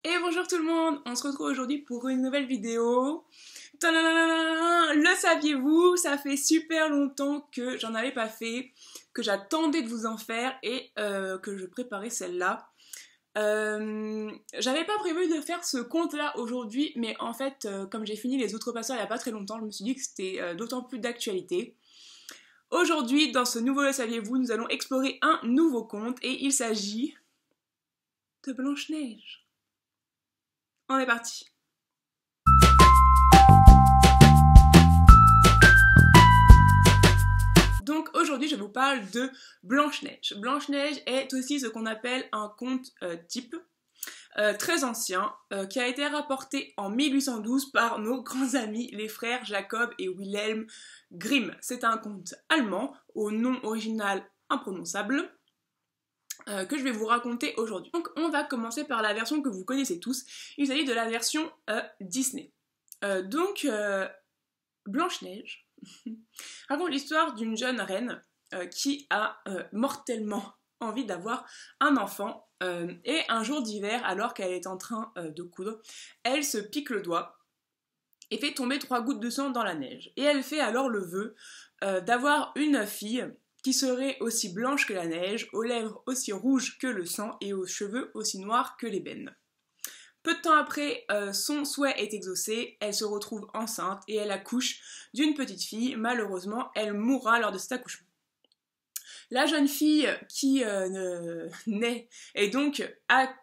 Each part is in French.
Et bonjour tout le monde, on se retrouve aujourd'hui pour une nouvelle vidéo. Tadadadadadam, le saviez-vous? Ça fait super longtemps que j'en avais pas fait, que j'attendais de vous en faire et que je préparais celle-là. J'avais pas prévu de faire ce compte-là aujourd'hui, mais en fait, comme j'ai fini les Outrepasseurs il y a pas très longtemps, je me suis dit que c'était d'autant plus d'actualité. Aujourd'hui, dans ce nouveau Le saviez-vous, nous allons explorer un nouveau conte et il s'agit de Blanche-Neige. On est parti. Donc aujourd'hui je vous parle de Blanche-Neige. Blanche-Neige est aussi ce qu'on appelle un conte type, très ancien, qui a été rapporté en 1812 par nos grands amis, les frères Jacob et Wilhelm Grimm. C'est un conte allemand, au nom original imprononçable, que je vais vous raconter aujourd'hui. Donc on va commencer par la version que vous connaissez tous, il s'agit de la version Disney. Blanche-Neige raconte l'histoire d'une jeune reine qui a mortellement envie d'avoir un enfant et un jour d'hiver, alors qu'elle est en train de coudre, elle se pique le doigt et fait tomber 3 gouttes de sang dans la neige. Et elle fait alors le vœu d'avoir une fille qui serait aussi blanche que la neige, aux lèvres aussi rouges que le sang et aux cheveux aussi noirs que l'ébène. Peu de temps après, son souhait est exaucé, elle se retrouve enceinte et elle accouche d'une petite fille. Malheureusement, elle mourra lors de cet accouchement. La jeune fille qui naît est donc,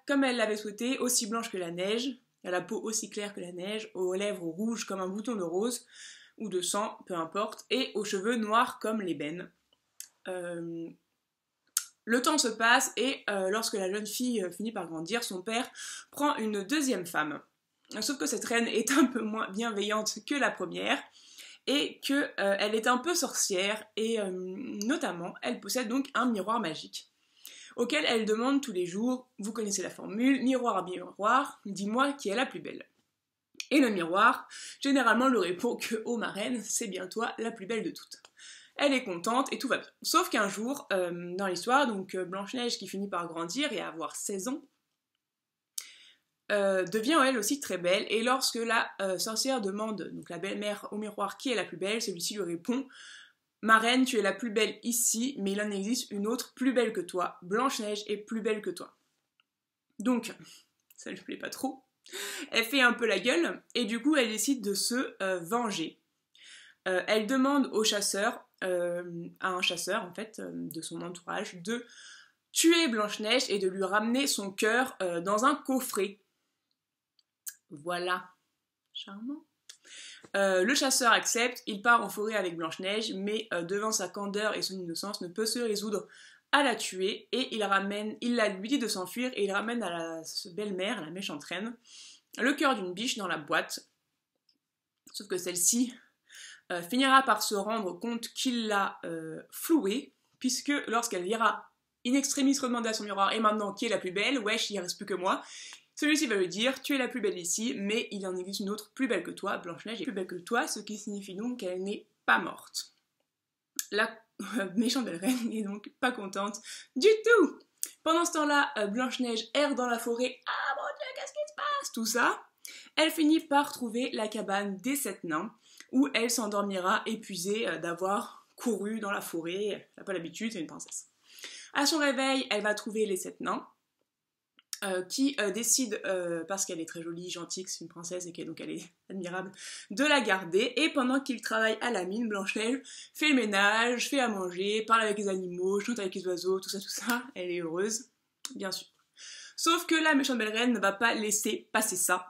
comme elle l'avait souhaité, aussi blanche que la neige, elle a la peau aussi claire que la neige, aux lèvres rouges comme un bouton de rose, ou de sang, peu importe, et aux cheveux noirs comme l'ébène. Le temps se passe et lorsque la jeune fille finit par grandir, son père prend une deuxième femme. Sauf que cette reine est un peu moins bienveillante que la première et qu'elle est un peu sorcière et notamment elle possède donc un miroir magique auquel elle demande tous les jours, vous connaissez la formule, miroir à miroir, dis-moi qui est la plus belle. Et le miroir, généralement, lui répond que « Oh ma reine, c'est bien toi la plus belle de toutes ». Elle est contente et tout va bien. Sauf qu'un jour, dans l'histoire, donc Blanche-Neige qui finit par grandir et avoir 16 ans, devient elle aussi très belle, et lorsque la sorcière demande, donc la belle-mère au miroir, qui est la plus belle, celui-ci lui répond « Ma reine, tu es la plus belle ici, mais il en existe une autre plus belle que toi. Blanche-Neige est plus belle que toi. » Donc, ça lui plaît pas trop. Elle fait un peu la gueule, et du coup, elle décide de se venger. Elle demande au chasseur, à un chasseur en fait, de son entourage, de tuer Blanche-Neige et de lui ramener son cœur dans un coffret. Voilà, charmant. Le chasseur accepte, il part en forêt avec Blanche-Neige, mais devant sa candeur et son innocence, ne peut se résoudre à la tuer, et il lui dit de s'enfuir, et il ramène à la belle-mère, la méchante reine, le cœur d'une biche dans la boîte, sauf que celle-ci finira par se rendre compte qu'il l'a flouée, puisque lorsqu'elle ira in extremis redemander à son miroir « Et maintenant, qui est la plus belle? Wesh, il ne reste plus que moi », celui-ci va lui dire « Tu es la plus belle ici, mais il en existe une autre plus belle que toi, Blanche-Neige est plus belle que toi », ce qui signifie donc qu'elle n'est pas morte. La méchante belle reine n'est donc pas contente du tout. Pendant ce temps-là, Blanche-Neige erre dans la forêt « Ah mon Dieu, qu'est-ce qui se passe ?» Tout ça. Elle finit par trouver la cabane des 7 nains, où elle s'endormira épuisée d'avoir couru dans la forêt. Elle n'a pas l'habitude, c'est une princesse. À son réveil, elle va trouver les 7 nains, qui décident, parce qu'elle est très jolie, gentille, que c'est une princesse et donc elle est admirable, de la garder. Et pendant qu'ils travaillent à la mine, Blanche-Neige fait le ménage, fait à manger, parle avec les animaux, chante avec les oiseaux, tout ça, elle est heureuse, bien sûr. Sauf que la méchante belle reine ne va pas laisser passer ça.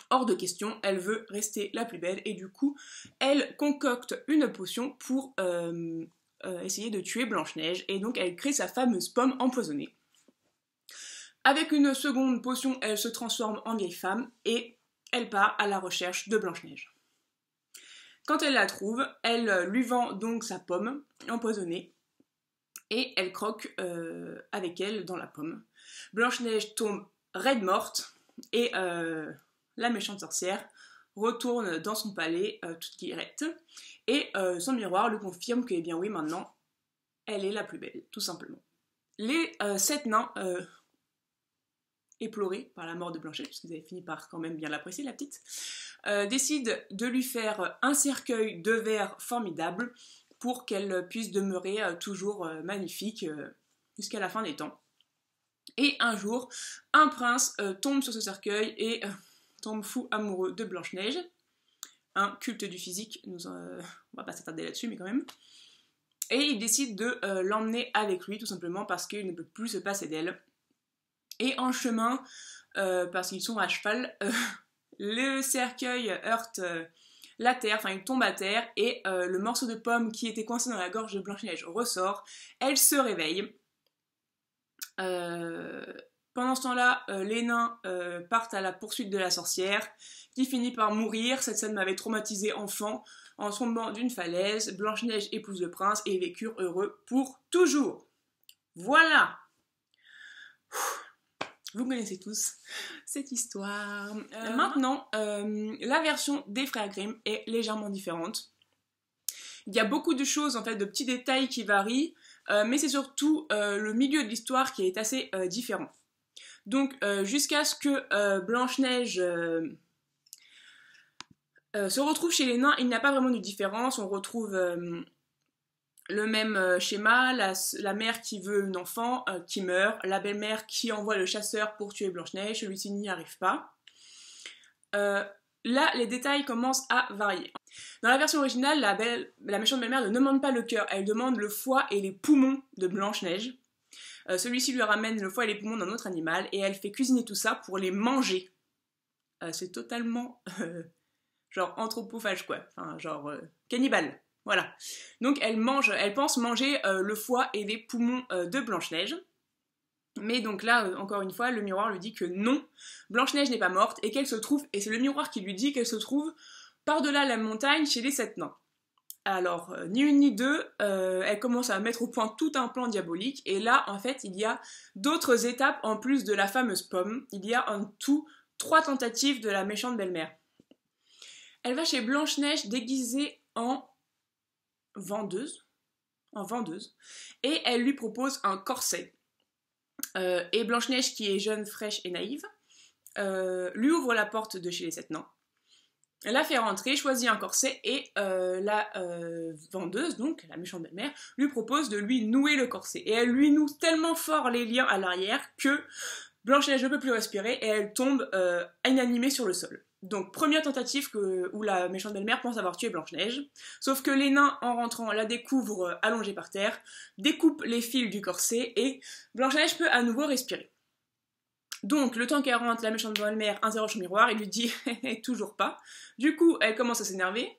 Hors de question, elle veut rester la plus belle, et du coup, elle concocte une potion pour essayer de tuer Blanche-Neige, et donc elle crée sa fameuse pomme empoisonnée. Avec une seconde potion, elle se transforme en vieille femme, et elle part à la recherche de Blanche-Neige. Quand elle la trouve, elle lui vend donc sa pomme empoisonnée, et elle croque avec elle dans la pomme. Blanche-Neige tombe raide morte, et la méchante sorcière retourne dans son palais toute guillerette, et son miroir lui confirme que, eh bien oui, maintenant, elle est la plus belle, tout simplement. Les 7 nains éplorée par la mort de Blanche-Neige, parce qu'ils avaient fini par quand même bien l'apprécier, la petite, décide de lui faire un cercueil de verre formidable pour qu'elle puisse demeurer toujours magnifique jusqu'à la fin des temps. Et un jour, un prince tombe sur ce cercueil et tombe fou amoureux de Blanche-Neige. Un culte du physique, on va pas s'attarder là-dessus, mais quand même. Et il décide de l'emmener avec lui, tout simplement parce qu'il ne peut plus se passer d'elle. Et en chemin, parce qu'ils sont à cheval, le cercueil heurte la terre, enfin il tombe à terre, et le morceau de pomme qui était coincé dans la gorge de Blanche-Neige ressort. Elle se réveille. Pendant ce temps-là, les nains partent à la poursuite de la sorcière, qui finit par mourir. Cette scène m'avait traumatisée enfant. En tombant d'une falaise, Blanche-Neige épouse le prince et vécurent heureux pour toujours. Voilà. Vous connaissez tous cette histoire. Maintenant, la version des frères Grimm est légèrement différente. Il y a beaucoup de choses, en fait, de petits détails qui varient, mais c'est surtout le milieu de l'histoire qui est assez différent. Donc, jusqu'à ce que Blanche-Neige se retrouve chez les nains, il n'y a pas vraiment de différence. On retrouve le même schéma, la mère qui veut un enfant qui meurt, la belle-mère qui envoie le chasseur pour tuer Blanche-Neige, celui-ci n'y arrive pas. Là, les détails commencent à varier. Dans la version originale, la méchante belle-mère ne demande pas le cœur, elle demande le foie et les poumons de Blanche-Neige. Celui-ci lui ramène le foie et les poumons d'un autre animal, et elle fait cuisiner tout ça pour les manger. C'est totalement... genre anthropophage, quoi. Enfin, genre cannibale. Voilà. Donc elle pense manger le foie et les poumons de Blanche-Neige. Mais donc là, encore une fois, le miroir lui dit que non, Blanche-Neige n'est pas morte et qu'elle se trouve, et c'est le miroir qui lui dit qu'elle se trouve par-delà la montagne chez les 7 nains. Alors, ni une ni deux, elle commence à mettre au point tout un plan diabolique, et là, en fait, il y a d'autres étapes en plus de la fameuse pomme. Il y a en tout 3 tentatives de la méchante belle-mère. Elle va chez Blanche-Neige déguisée en vendeuse, et elle lui propose un corset. Et Blanche-Neige, qui est jeune, fraîche et naïve, lui ouvre la porte de chez les 7 nains, la fait rentrer, choisit un corset, et la vendeuse, donc la méchante belle-mère, lui propose de lui nouer le corset. Et elle lui noue tellement fort les liens à l'arrière que Blanche-Neige ne peut plus respirer et elle tombe inanimée sur le sol. Donc première tentative où la méchante belle-mère pense avoir tué Blanche-Neige, sauf que les nains, en rentrant, la découvrent allongée par terre, découpent les fils du corset, et Blanche-Neige peut à nouveau respirer. Donc, le temps qu'elle rentre, la méchante belle-mère interroge son miroir et lui dit « toujours pas ». Du coup, elle commence à s'énerver.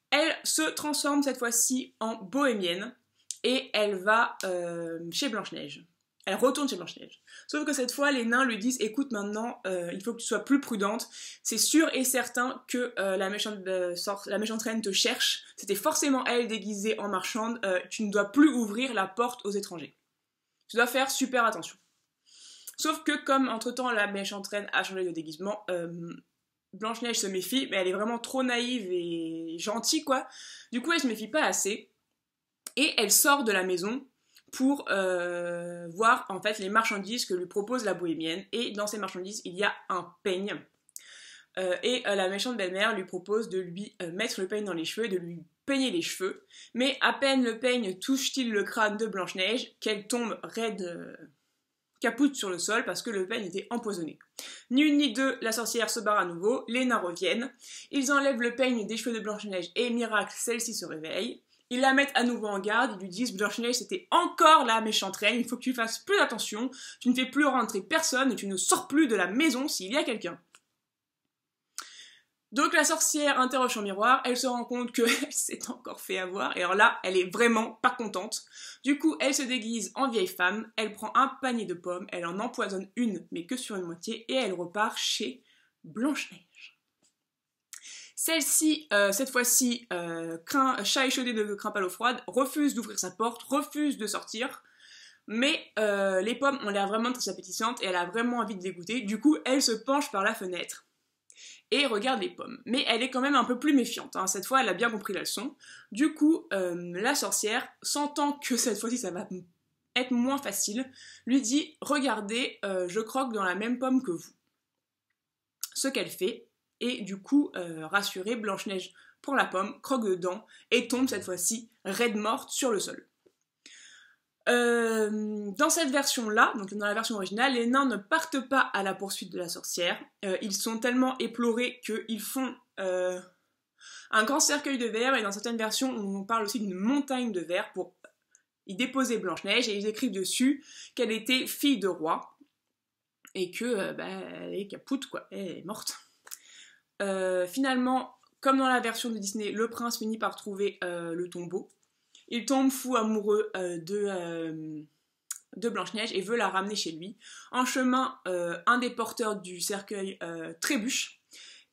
Elle se transforme cette fois-ci en bohémienne et elle va chez Blanche-Neige. Elle retourne chez Blanche-Neige. Sauf que cette fois, les nains lui disent « écoute, maintenant, il faut que tu sois plus prudente. C'est sûr et certain que la méchante reine te cherche. C'était forcément elle déguisée en marchande. Tu ne dois plus ouvrir la porte aux étrangers. Tu dois faire super attention. » Sauf que comme entre-temps la méchante reine a changé de déguisement, Blanche-Neige se méfie, mais elle est vraiment trop naïve et gentille, quoi. Du coup, elle se méfie pas assez, et elle sort de la maison pour voir en fait les marchandises que lui propose la bohémienne, et dans ces marchandises, il y a un peigne. Et la méchante belle-mère lui propose de lui mettre le peigne dans les cheveux et de lui peigner les cheveux, mais à peine le peigne touche-t-il le crâne de Blanche-Neige qu'elle tombe raide... capoute sur le sol parce que le peigne était empoisonné. Ni une ni deux, la sorcière se barre à nouveau, les nains reviennent, ils enlèvent le peigne des cheveux de Blanche-Neige et miracle, celle-ci se réveille. Ils la mettent à nouveau en garde, ils lui disent « Blanche-Neige, c'était encore la méchante reine, il faut que tu fasses plus attention, tu ne fais plus rentrer personne et tu ne sors plus de la maison s'il y a quelqu'un. » Donc la sorcière interroge son miroir, elle se rend compte qu'elle s'est encore fait avoir, et alors là, elle est vraiment pas contente. Du coup, elle se déguise en vieille femme, elle prend un panier de pommes, elle en empoisonne une, mais que sur une moitié, et elle repart chez Blanche-Neige. Celle-ci, cette fois-ci, chat échaudé ne craint pas l'eau froide, refuse d'ouvrir sa porte, refuse de sortir, mais les pommes ont l'air vraiment très appétissantes, et elle a vraiment envie de les goûter, du coup, elle se penche par la fenêtre, et regarde les pommes. Mais elle est quand même un peu plus méfiante, hein. Cette fois elle a bien compris la leçon. Du coup, la sorcière, sentant que cette fois-ci ça va être moins facile, lui dit « Regardez, je croque dans la même pomme que vous ». Ce qu'elle fait, et du coup, rassurée, Blanche-Neige prend la pomme, croque dedans, et tombe cette fois-ci raide morte sur le sol. Dans cette version-là, donc dans la version originale, les nains ne partent pas à la poursuite de la sorcière. Ils sont tellement éplorés qu'ils font un grand cercueil de verre, et dans certaines versions, on parle aussi d'une montagne de verre pour y déposer Blanche-Neige, et ils écrivent dessus qu'elle était fille de roi, et que elle est capoute, quoi, elle est morte. Finalement, comme dans la version de Disney, le prince finit par trouver le tombeau. Il tombe fou amoureux de Blanche-Neige et veut la ramener chez lui. En chemin, un des porteurs du cercueil trébuche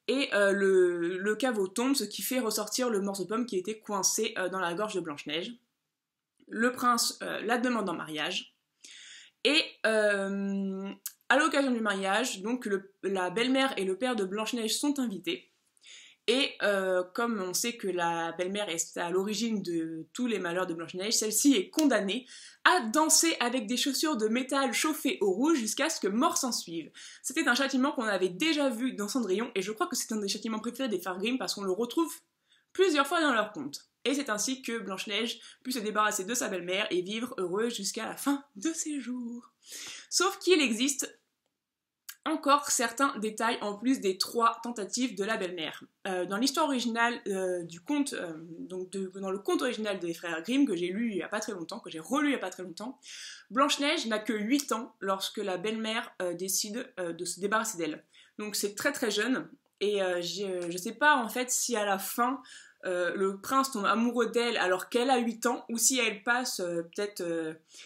et le caveau tombe, ce qui fait ressortir le morceau de pomme qui était coincé dans la gorge de Blanche-Neige. Le prince la demande en mariage et à l'occasion du mariage, donc la belle-mère et le père de Blanche-Neige sont invités. Et comme on sait que la belle-mère est à l'origine de tous les malheurs de Blanche-Neige, celle-ci est condamnée à danser avec des chaussures de métal chauffées au rouge jusqu'à ce que mort s'en suive. C'était un châtiment qu'on avait déjà vu dans Cendrillon, et je crois que c'est un des châtiments préférés des frères Grimm parce qu'on le retrouve plusieurs fois dans leurs contes. Et c'est ainsi que Blanche-Neige put se débarrasser de sa belle-mère et vivre heureuse jusqu'à la fin de ses jours. Sauf qu'il existe encore certains détails en plus des 3 tentatives de la belle-mère. Dans l'histoire originale du conte, dans le conte original des frères Grimm que j'ai lu il y a pas très longtemps, que j'ai relu il y a pas très longtemps, Blanche-Neige n'a que 8 ans lorsque la belle-mère décide de se débarrasser d'elle. Donc c'est très très jeune, et je sais pas en fait si à la fin le prince tombe amoureux d'elle alors qu'elle a 8 ans, ou si elle passe peut-être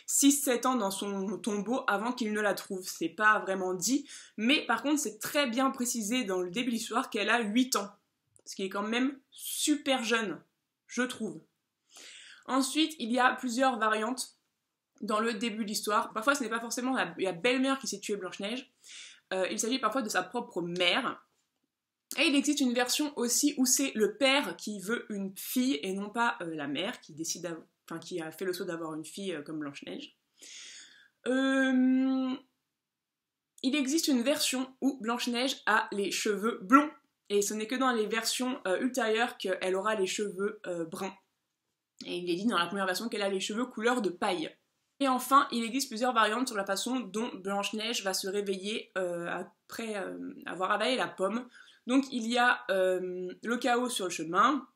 6-7 ans dans son tombeau avant qu'il ne la trouve. C'est pas vraiment dit, mais par contre c'est très bien précisé dans le début de l'histoire qu'elle a 8 ans, ce qui est quand même super jeune, je trouve. Ensuite, il y a plusieurs variantes dans le début de l'histoire. Parfois ce n'est pas forcément la belle-mère qui s'est tuée Blanche-Neige, il s'agit parfois de sa propre mère. Et il existe une version aussi où c'est le père qui veut une fille et non pas la mère qui qui a fait le saut d'avoir une fille comme Blanche-Neige. Il existe une version où Blanche-Neige a les cheveux blonds, et ce n'est que dans les versions ultérieures qu'elle aura les cheveux bruns. Et il est dit dans la première version qu'elle a les cheveux couleur de paille. Et enfin, il existe plusieurs variantes sur la façon dont Blanche-Neige va se réveiller après avoir avalé la pomme. Donc il y a le chaos sur le chemin,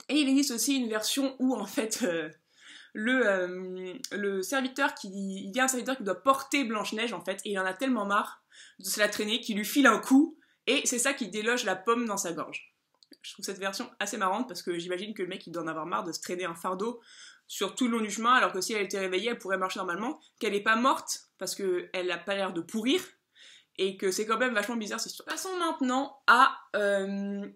et il existe aussi une version où en fait le serviteur il y a un serviteur qui doit porter Blanche-Neige en fait, et il en a tellement marre de se la traîner qu'il lui file un coup, et c'est ça qui déloge la pomme dans sa gorge. Je trouve cette version assez marrante parce que j'imagine que le mec il doit en avoir marre de se traîner un fardeau sur tout le long du chemin, alors que si elle était réveillée elle pourrait marcher normalement, qu'elle n'est pas morte parce qu'elle n'a pas l'air de pourrir, et que c'est quand même vachement bizarre cette histoire. Passons maintenant à une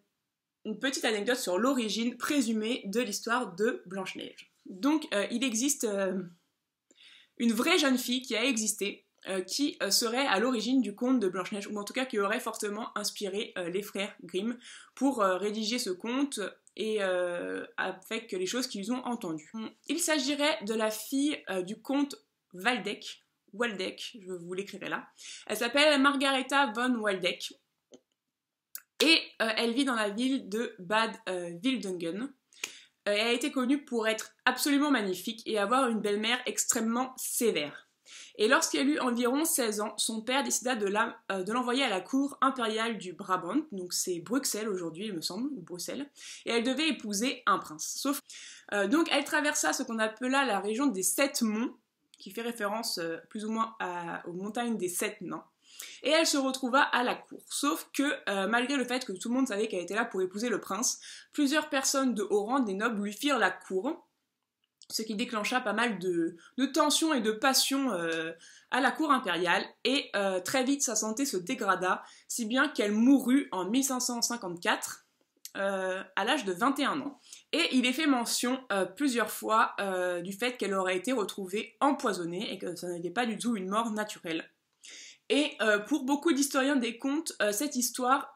petite anecdote sur l'origine présumée de l'histoire de Blanche-Neige. Donc il existe une vraie jeune fille qui a existé, qui serait à l'origine du conte de Blanche-Neige, ou en tout cas qui aurait fortement inspiré les frères Grimm pour rédiger ce conte et avec les choses qu'ils ont entendues. Il s'agirait de la fille du comte Waldeck, je vous l'écrirai là. Elle s'appelle Margaretha von Waldeck et elle vit dans la ville de Bad Wildungen. Elle a été connue pour être absolument magnifique et avoir une belle-mère extrêmement sévère. Et lorsqu'elle eut environ 16 ans, son père décida de l'envoyer à la cour impériale du Brabant, donc c'est Bruxelles aujourd'hui il me semble, ou Bruxelles, et elle devait épouser un prince. Donc elle traversa ce qu'on appela la région des 7 monts, qui fait référence plus ou moins aux montagnes des 7 nains. Et elle se retrouva à la cour. Sauf que, malgré le fait que tout le monde savait qu'elle était là pour épouser le prince, plusieurs personnes de haut rang, des nobles, lui firent la cour, ce qui déclencha pas mal de tensions et de passions à la cour impériale, et très vite sa santé se dégrada, si bien qu'elle mourut en 1554, à l'âge de 21 ans. Et il est fait mention plusieurs fois du fait qu'elle aurait été retrouvée empoisonnée et que ça n'était pas du tout une mort naturelle. Et pour beaucoup d'historiens des contes, cette histoire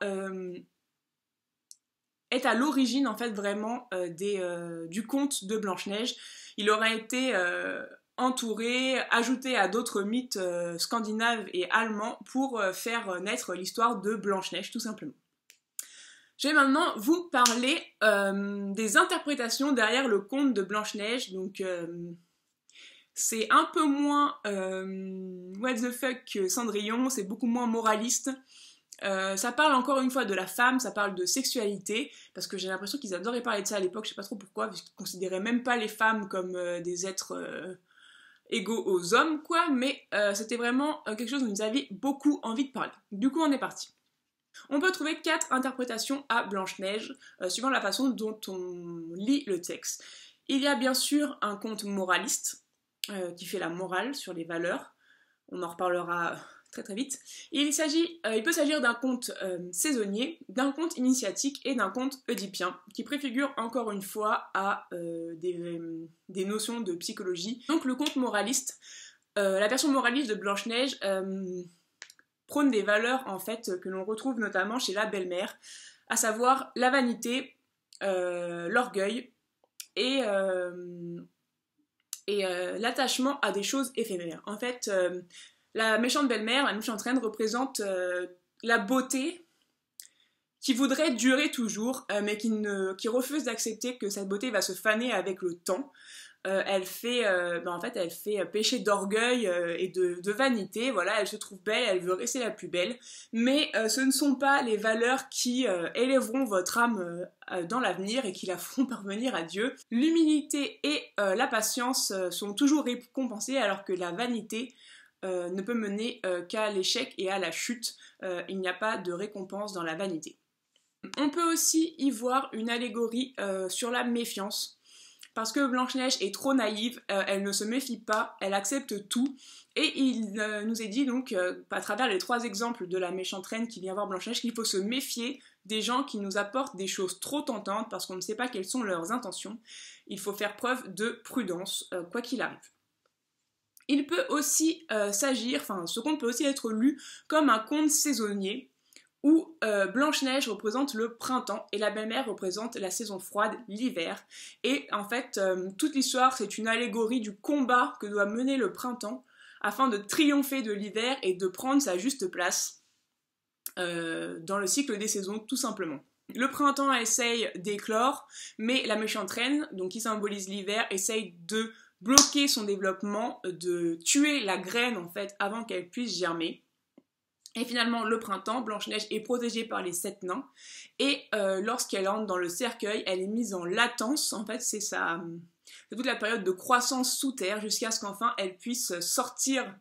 est à l'origine en fait vraiment du conte de Blanche-Neige. Il aurait été entouré, ajouté à d'autres mythes scandinaves et allemands pour faire naître l'histoire de Blanche-Neige tout simplement. Je vais maintenant vous parler des interprétations derrière le conte de Blanche-Neige. Donc c'est un peu moins what the fuck que Cendrillon, c'est beaucoup moins moraliste. Ça parle encore une fois de la femme, ça parle de sexualité, parce que j'ai l'impression qu'ils adoraient parler de ça à l'époque, je sais pas trop pourquoi, parce qu'ils considéraient même pas les femmes comme des êtres égaux aux hommes, quoi, mais c'était vraiment quelque chose dont ils avaient beaucoup envie de parler. Du coup, on est parti. On peut trouver 4 interprétations à Blanche-Neige, suivant la façon dont on lit le texte. Il y a bien sûr un conte moraliste, qui fait la morale sur les valeurs, on en reparlera très vite. Il peut s'agir d'un conte saisonnier, d'un conte initiatique et d'un conte oedipien, qui préfigure encore une fois à des notions de psychologie. Donc le conte moraliste, la version moraliste de Blanche-Neige prône des valeurs en fait que l'on retrouve notamment chez la belle-mère, à savoir la vanité, l'orgueil et l'attachement à des choses éphémères. En fait, la méchante belle-mère, la méchante reine représente la beauté qui voudrait durer toujours, mais qui refuse d'accepter que cette beauté va se faner avec le temps. Elle fait péché d'orgueil et de vanité, voilà, elle se trouve belle, elle veut rester la plus belle, mais ce ne sont pas les valeurs qui élèveront votre âme dans l'avenir et qui la feront parvenir à Dieu. L'humilité et la patience sont toujours récompensées, alors que la vanité ne peut mener qu'à l'échec et à la chute. Il n'y a pas de récompense dans la vanité. On peut aussi y voir une allégorie sur la méfiance. Parce que Blanche-Neige est trop naïve, elle ne se méfie pas, elle accepte tout, et il nous est dit donc, à travers les 3 exemples de la méchante reine qui vient voir Blanche-Neige, qu'il faut se méfier des gens qui nous apportent des choses trop tentantes, parce qu'on ne sait pas quelles sont leurs intentions. Il faut faire preuve de prudence, quoi qu'il arrive. Il peut aussi ce conte peut aussi être lu comme un conte saisonnier, où Blanche-Neige représente le printemps et la belle-mère représente la saison froide, l'hiver. Et en fait, toute l'histoire, c'est une allégorie du combat que doit mener le printemps afin de triompher de l'hiver et de prendre sa juste place dans le cycle des saisons, tout simplement. Le printemps essaye d'éclore, mais la méchante reine, donc qui symbolise l'hiver, essaye de bloquer son développement, de tuer la graine en fait avant qu'elle puisse germer. Et finalement, le printemps, Blanche-Neige est protégée par les 7 nains, et lorsqu'elle entre dans le cercueil, elle est mise en latence, en fait c'est toute la période de croissance sous terre, jusqu'à ce qu'enfin elle puisse sortir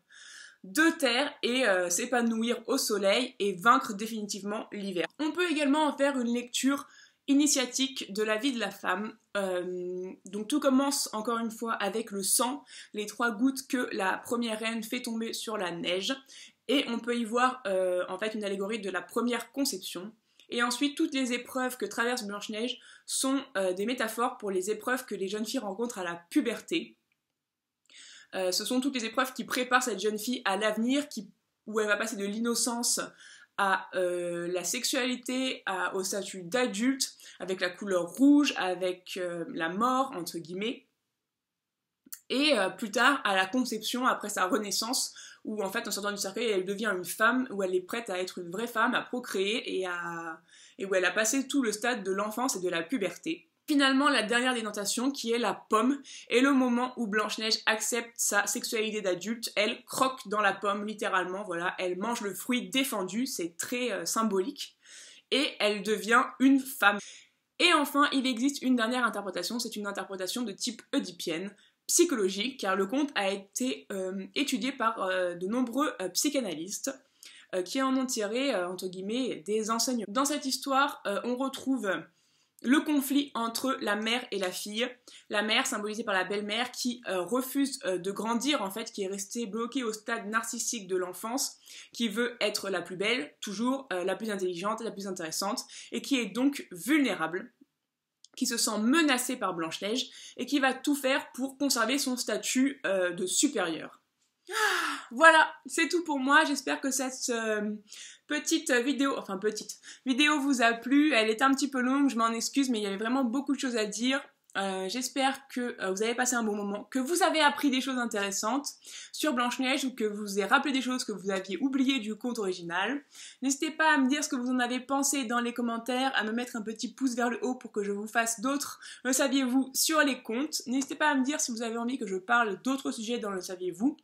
de terre et s'épanouir au soleil et vaincre définitivement l'hiver. On peut également en faire une lecture initiatique de la vie de la femme. Donc tout commence encore une fois avec le sang, les 3 gouttes que la première reine fait tomber sur la neige. Et on peut y voir en fait une allégorie de la première conception. Et ensuite, toutes les épreuves que traverse Blanche-Neige sont des métaphores pour les épreuves que les jeunes filles rencontrent à la puberté. Ce sont toutes les épreuves qui préparent cette jeune fille à l'avenir, où elle va passer de l'innocence à la sexualité, au statut d'adulte, avec la couleur rouge, avec la mort, entre guillemets. Et plus tard, à la conception, après sa renaissance, où en fait en sortant du cercueil elle devient une femme, où elle est prête à être une vraie femme, à procréer et où elle a passé tout le stade de l'enfance et de la puberté. Finalement, la dernière dénotation qui est la pomme est le moment où Blanche-Neige accepte sa sexualité d'adulte, elle croque dans la pomme littéralement, voilà, elle mange le fruit défendu, c'est très symbolique, et elle devient une femme. Et enfin, il existe une dernière interprétation, c'est une interprétation de type oedipienne, psychologique, car le conte a été étudié par de nombreux psychanalystes qui en ont tiré, entre guillemets, des enseignements. Dans cette histoire, on retrouve le conflit entre la mère et la fille. La mère, symbolisée par la belle-mère, qui refuse de grandir, en fait, qui est restée bloquée au stade narcissique de l'enfance, qui veut être la plus belle, toujours la plus intelligente, la plus intéressante, et qui est donc vulnérable, qui se sent menacée par Blanche-Neige et qui va tout faire pour conserver son statut de supérieur. Voilà, c'est tout pour moi, j'espère que cette petite vidéo vous a plu, elle est un petit peu longue, je m'en excuse, mais il y avait vraiment beaucoup de choses à dire. J'espère que vous avez passé un bon moment, que vous avez appris des choses intéressantes sur Blanche-Neige ou que vous vous avez rappelé des choses que vous aviez oubliées du conte original. N'hésitez pas à me dire ce que vous en avez pensé dans les commentaires, à me mettre un petit pouce vers le haut pour que je vous fasse d'autres Le saviez-vous sur les contes. N'hésitez pas à me dire si vous avez envie que je parle d'autres sujets dans Le saviez-vous.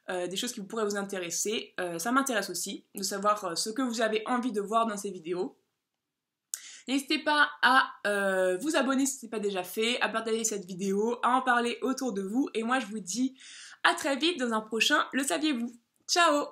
Des choses qui pourraient vous intéresser. Ça m'intéresse aussi de savoir ce que vous avez envie de voir dans ces vidéos. N'hésitez pas à vous abonner si ce n'est pas déjà fait, à partager cette vidéo, à en parler autour de vous. Et moi, je vous dis à très vite dans un prochain Le saviez-vous. Ciao!